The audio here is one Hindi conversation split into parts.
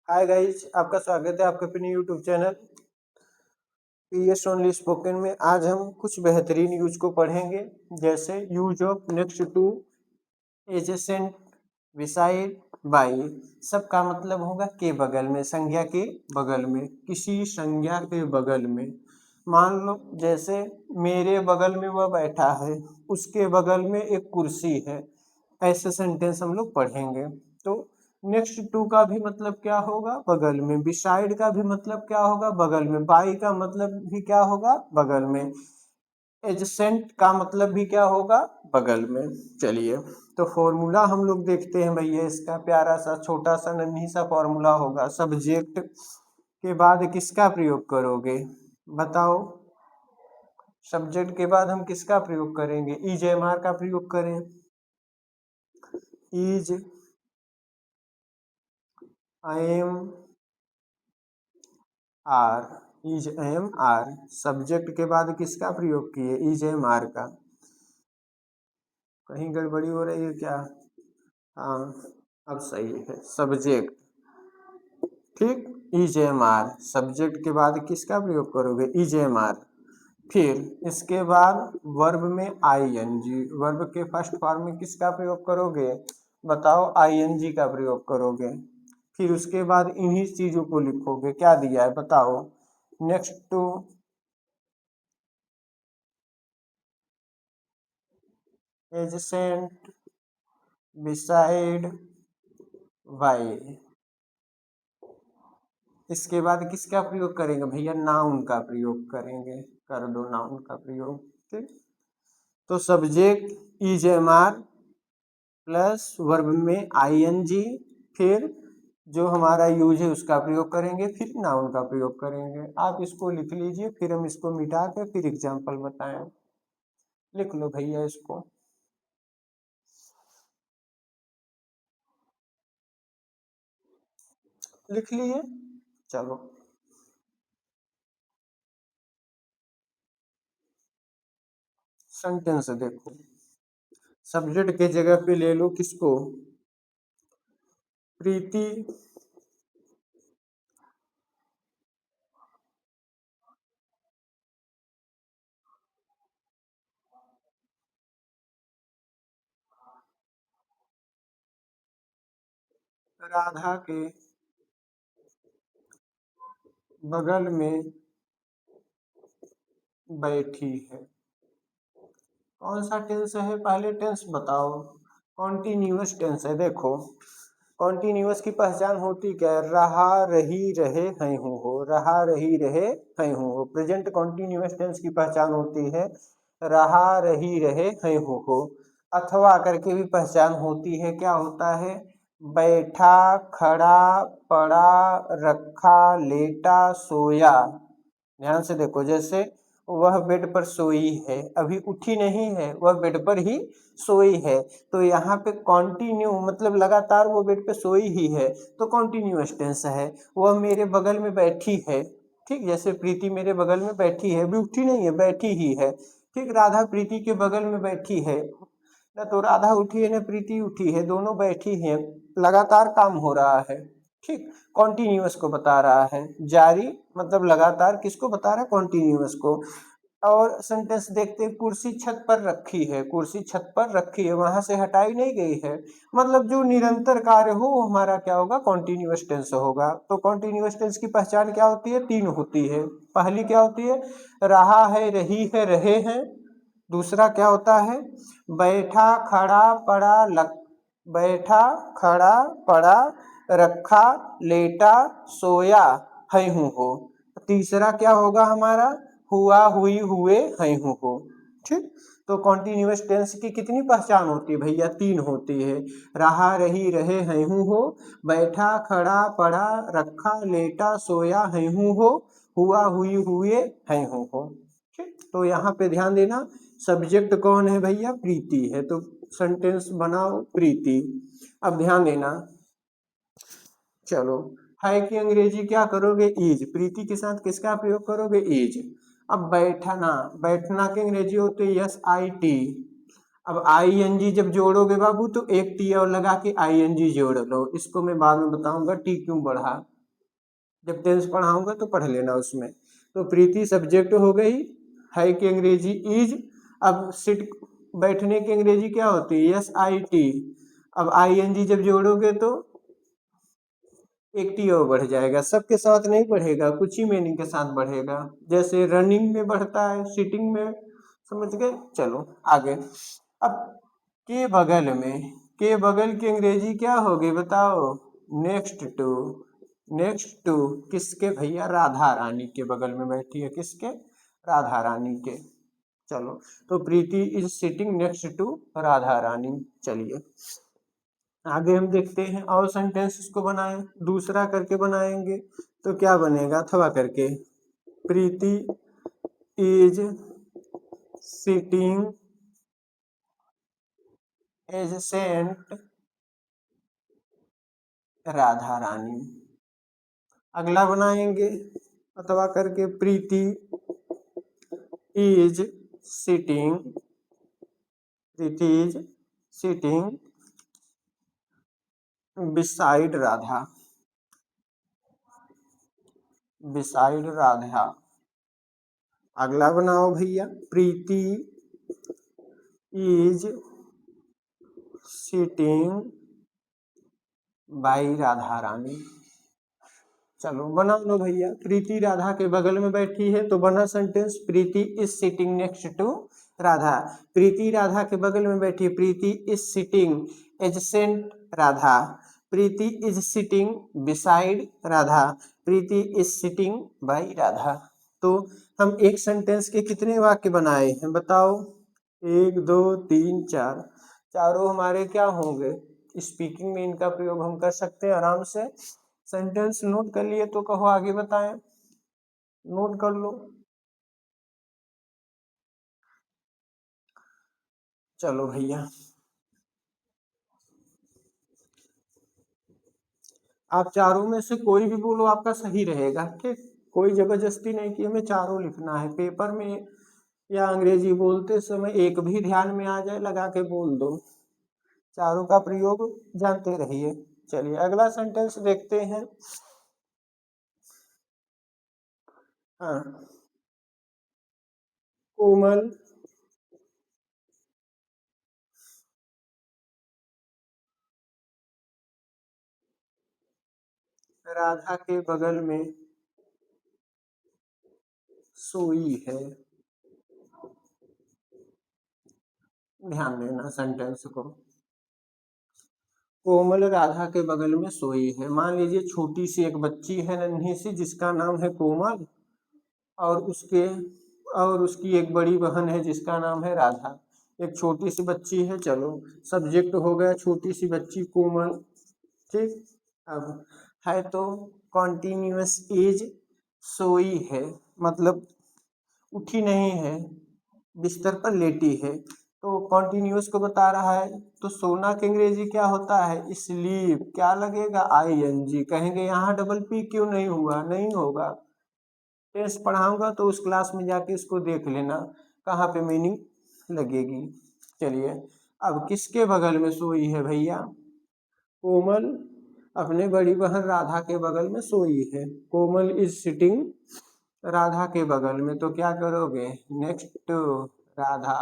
हाय गाइस, आपका स्वागत है आपके अपने YouTube channel PS only spoken में। आज हम कुछ बेहतरीन यूज को पढ़ेंगे, जैसे use of next to, adjacent, beside, by. सबका मतलब होगा के बगल में, संज्ञा के बगल में, किसी संज्ञा के बगल में। मान लो जैसे मेरे बगल में वह बैठा है, उसके बगल में एक कुर्सी है। ऐसे सेंटेंस हम लोग पढ़ेंगे। तो नेक्स्ट टू का भी मतलब क्या होगा? बगल में। बिसाइड का भी मतलब क्या होगा? बगल में। बाई का मतलब भी क्या होगा? बगल में। एडजेसेंट का मतलब भी क्या होगा? बगल में। चलिए, तो फॉर्मूला हम लोग देखते हैं भैया। इसका प्यारा सा छोटा सा नन्ही सा फॉर्मूला होगा। सब्जेक्ट के बाद किसका प्रयोग करोगे? बताओ। सब्जेक्ट के बाद हम किसका प्रयोग करेंगे? इज एम आर का प्रयोग करें। Is I am are, is am are. Subject के बाद किसका प्रयोग किए? इज एम आर का। कहीं गड़बड़ी हो रही है क्या? हाँ, अब सही है। सब्जेक्ट, ठीक। इज एम आर, सब्जेक्ट के बाद किसका प्रयोग करोगे? Is am are. फिर इसके बाद वर्ब में आई एन जी। वर्ब के फर्स्ट फॉर्म में किसका प्रयोग करोगे? बताओ। आई एन जी का प्रयोग करोगे। फिर उसके बाद इन्हीं चीजों को लिखोगे। क्या दिया है बताओ? Next to, adjacent, beside, by. इसके बाद किसका प्रयोग करेंगे भैया? नाउन का प्रयोग करेंगे। कर दो नाउन का प्रयोग। ठीक। तो subject is am are plus verb में आई एन जी, फिर जो हमारा यूज है उसका प्रयोग करेंगे, फिर नाउन का प्रयोग करेंगे। आप इसको लिख लीजिए, फिर हम इसको मिटा के फिर एग्जाम्पल बताएं। लिख लो भैया इसको। लिख लिए? चलो, सेंटेंस देखो। सब्जेक्ट के जगह पे ले लो किसको? प्रीति राधा के बगल में बैठी है। कौन सा टेंस है? पहले टेंस बताओ। कॉन्टिन्यूअस टेंस है। देखो, कॉन्टिन्यूअस की पहचान होती क्या है? रहा, रही, रहे, हैं, हूँ, हो। रहा, रही, रहे, हैं, हूँ, हो। प्रेजेंट कॉन्टिन्यूअस टेंस की पहचान होती है रहा, रही, रहे, हैं, हूँ, हो। अथवा करके भी पहचान होती है। क्या होता है? बैठा, खड़ा, पड़ा, रखा, लेटा, सोया। ध्यान से देखो, जैसे वह बेड पर सोई है, अभी उठी नहीं है, वह बेड पर ही सोई है। तो यहाँ पे कॉन्टिन्यू मतलब लगातार वो बेड पे सोई ही है, तो कॉन्टिन्यूअस टेंस है। वह मेरे बगल में बैठी है। ठीक, जैसे प्रीति मेरे बगल में बैठी है, अभी उठी नहीं है, बैठी ही है। ठीक, राधा प्रीति के बगल में बैठी है। न तो राधा उठी है न प्रीति उठी है, दोनों बैठी हैं। लगातार काम हो रहा है। ठीक, कॉन्टिन्यूअस को बता रहा है। जारी मतलब लगातार, किसको बता रहा है? कॉन्टिन्यूअस को। और सेंटेंस देखते हैं। कुर्सी छत पर रखी है। कुर्सी छत पर रखी है, वहां से हटाई नहीं गई है। मतलब जो निरंतर कार्य हो वो हमारा क्या होगा? कॉन्टिन्यूअस टेंस होगा। तो कॉन्टिन्यूअस टेंस की पहचान क्या होती है? तीन होती है। पहली क्या होती है? रहा है, रही है, रहे हैं। दूसरा क्या होता है? बैठा, खड़ा, पड़ा, बैठा, खड़ा, पड़ा, रखा, लेटा, सोया, है, हूँ, हो। तीसरा क्या होगा हमारा? हुआ, हुई, हुए, हैं, हूँ, हो। ठीक। तो कॉन्टिन्यूअस टेंस की कितनी पहचान होती है भैया? तीन होती है। रहा, रही, रहे, हैं, हूँ, हो। बैठा, खड़ा, पड़ा, रखा, लेटा, सोया, हैं, हूँ, हो। हुआ, हुई, हुए, हैं, हूँ, हो। ठीक, तो यहाँ पे ध्यान देना। सब्जेक्ट कौन है भैया? प्रीति है। तो सेंटेंस बनाओ प्रीति। अब ध्यान देना। चलो, है की अंग्रेजी क्या करोगे? इज। प्रीति के साथ किसका प्रयोग करोगे? इज। अब बैठना, बैठना की अंग्रेजी होती है यस आई टी। अब आई एन जी जब जोड़ोगे बाबू, तो एक टी और लगा के आई एन जी जोड़ लो। इसको मैं बाद में बताऊंगा टी क्यों बढ़ा। जब टेंस पढ़ाऊंगा तो पढ़ लेना उसमें। तो प्रीति सब्जेक्ट हो गई, है की अंग्रेजी इज। अब सिट बैठने की अंग्रेजी क्या होती है? Yes I T. अब आई एन जी जब जोड़ोगे तो एक टी और बढ़ जाएगा, सबके साथ नहीं बढ़ेगा, कुछ ही मीनिंग के साथ बढ़ेगा, जैसे रनिंग में बढ़ता है, सिटिंग में। समझ गए? चलो आगे। अब के बगल में, के बगल की अंग्रेजी क्या होगी बताओ? Next to. नेक्स्ट टू किसके भैया? राधा रानी के बगल में बैठी है, किसके? राधा रानी के। चलो, तो Preeti is sitting next to Radha Rani. चलिए आगे हम देखते हैं और सेंटेंस इसको बनाएं, दूसरा करके बनाएंगे तो क्या बनेगा? अथवा करके, Preeti is sitting adjacent Radha Rani. अगला बनाएंगे अथवा करके, Preeti is sitting, Preeti is sitting beside Radha, beside Radha. अगला बनाओ भैया, Preeti is sitting by Radha Rani. चलो बना लो भैया, प्रीति राधा के बगल में बैठी है तो बना sentence, Preeti is sitting next to Radha. Preeti Radha के बगल में बैठी है, Preeti is sitting adjacent Radha. Preeti is sitting beside Radha. Preeti is sitting by Radha. तो हम एक सेंटेंस के कितने वाक्य बनाए हैं बताओ? 1 2 3 4, चारों हमारे क्या होंगे? स्पीकिंग में इनका प्रयोग हम कर सकते हैं आराम से। सेंटेंस नोट कर लिए तो कहो आगे बताएं, नोट कर लो। चलो भैया, आप चारों में से कोई भी बोलो, आपका सही रहेगा, ठीक? कोई जबरदस्ती नहीं कि हमें चारों लिखना है पेपर में, या अंग्रेजी बोलते समय एक भी ध्यान में आ जाए लगा के बोल दो, चारों का प्रयोग जानते रहिए। चलिए अगला सेंटेंस देखते हैं। हाँ, कोमल राधा के बगल में सोई है। ध्यान देना सेंटेंस को, कोमल राधा के बगल में सोई है। मान लीजिए छोटी सी एक बच्ची है नन्ही सी, जिसका नाम है कोमल, और उसके और उसकी एक बड़ी बहन है जिसका नाम है राधा। एक छोटी सी बच्ची है, चलो सब्जेक्ट हो गया छोटी सी बच्ची कोमल, ठीक। अब है तो कॉन्टिन्यूअस इज, सोई है मतलब उठी नहीं है, बिस्तर पर लेटी है, तो कॉन्टिन्यूअस को बता रहा है। तो सोना की अंग्रेजी क्या होता है? स्लीप। क्या लगेगा? I N G. कहेंगे यहाँ डबल पी क्यों नहीं हुआ? नहीं होगा, टेस्ट पढ़ाऊंगा तो उस क्लास में जाके इसको देख लेना कहाँ पे मीनिंग लगेगी। चलिए, अब किसके बगल में सोई है भैया? कोमल अपने बड़ी बहन राधा के बगल में सोई है। कोमल इज सिटिंग राधा के बगल में, तो क्या करोगे? Next to Radha.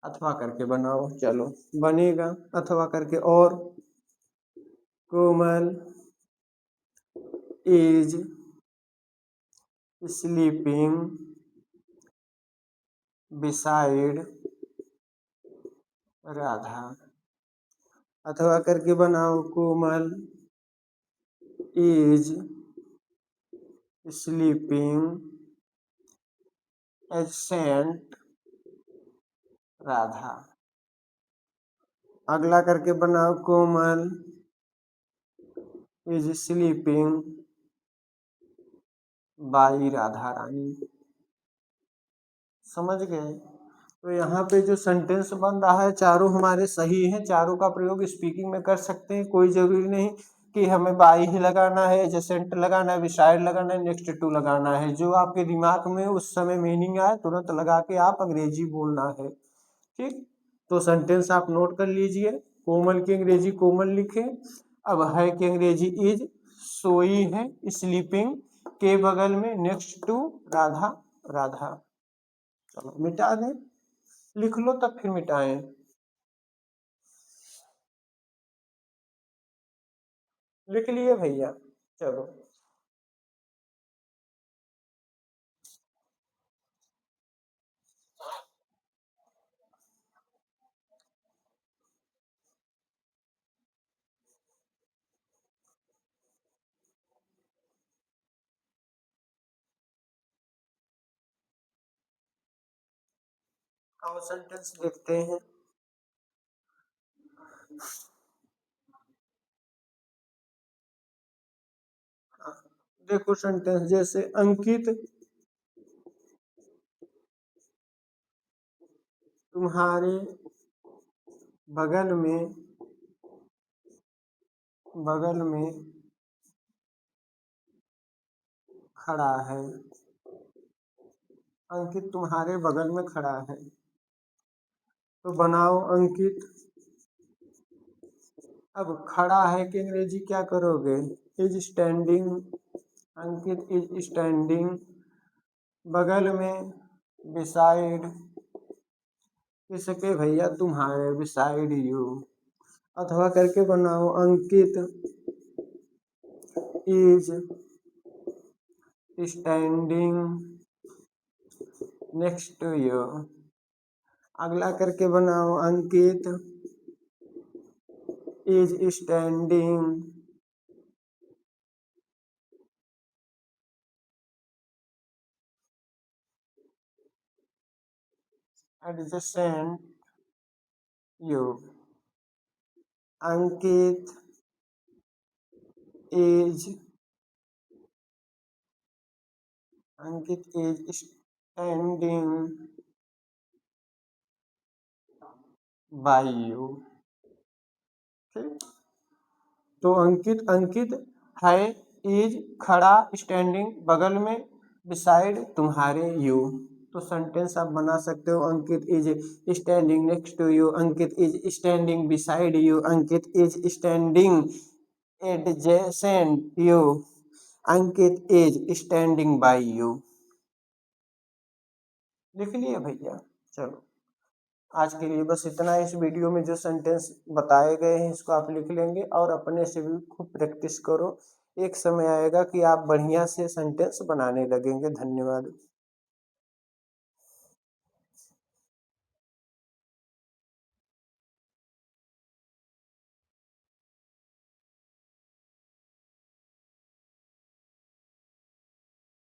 अथवा करके बनाओ, चलो बनेगा अथवा करके। और Komal is sleeping beside Radha. अथवा करके बनाओ, Komal is sleeping adjacent Radha. अगला करके बनाओ, Komal is sleeping by Radha Rani. समझ गए? तो यहाँ पे जो सेंटेंस बन रहा है चारों हमारे सही हैं, चारों का प्रयोग स्पीकिंग में कर सकते हैं। कोई जरूरी नहीं कि हमें बाई ही लगाना है, एडजेसेंट लगाना है, बिसाइड लगाना है, नेक्स्ट टू लगाना है। जो आपके दिमाग में उस समय मीनिंग आए तुरंत लगा के आप अंग्रेजी बोलना है, ठीक। तो सेंटेंस आप नोट कर लीजिए, कोमल की अंग्रेजी कोमल लिखे। अब है की अंग्रेजी इज, सोई है, स्लीपिंग के बगल में नेक्स्ट टू राधा, राधा। चलो मिटा दें, लिख लो तब फिर मिटाएं। लिख लिए भैया, चलो। और सेंटेंस देखते हैं। देखो सेंटेंस जैसे अंकित तुम्हारे बगल में, बगल में खड़ा है। अंकित तुम्हारे बगल में खड़ा है, तो बनाओ अंकित। अब खड़ा है कि अंग्रेजी क्या करोगे, is standing. Ankit is standing बगल में, बिसाइड किसके भैया, तुम्हारे, बिसाइड यू। अथवा करके बनाओ Ankit is standing next to you. अगला करके बनाओ Ankit is standing adjacent you. Ankit is, Ankit is standing by you. ठीक, तो अंकित, अंकित है, इज खड़ा, स्टैंडिंग बगल में, बिसाइड तुम्हारे यू। तो सेंटेंस आप बना सकते हो, Ankit is standing next to you, Ankit is standing beside you, Ankit is standing adjacent you, Ankit is standing by you. लिख लिए भैया, चलो। आज के लिए बस इतना। इस वीडियो में जो सेंटेंस बताए गए हैं इसको आप लिख लेंगे और अपने से भी खूब प्रैक्टिस करो। एक समय आएगा कि आप बढ़िया से सेंटेंस बनाने लगेंगे। धन्यवाद।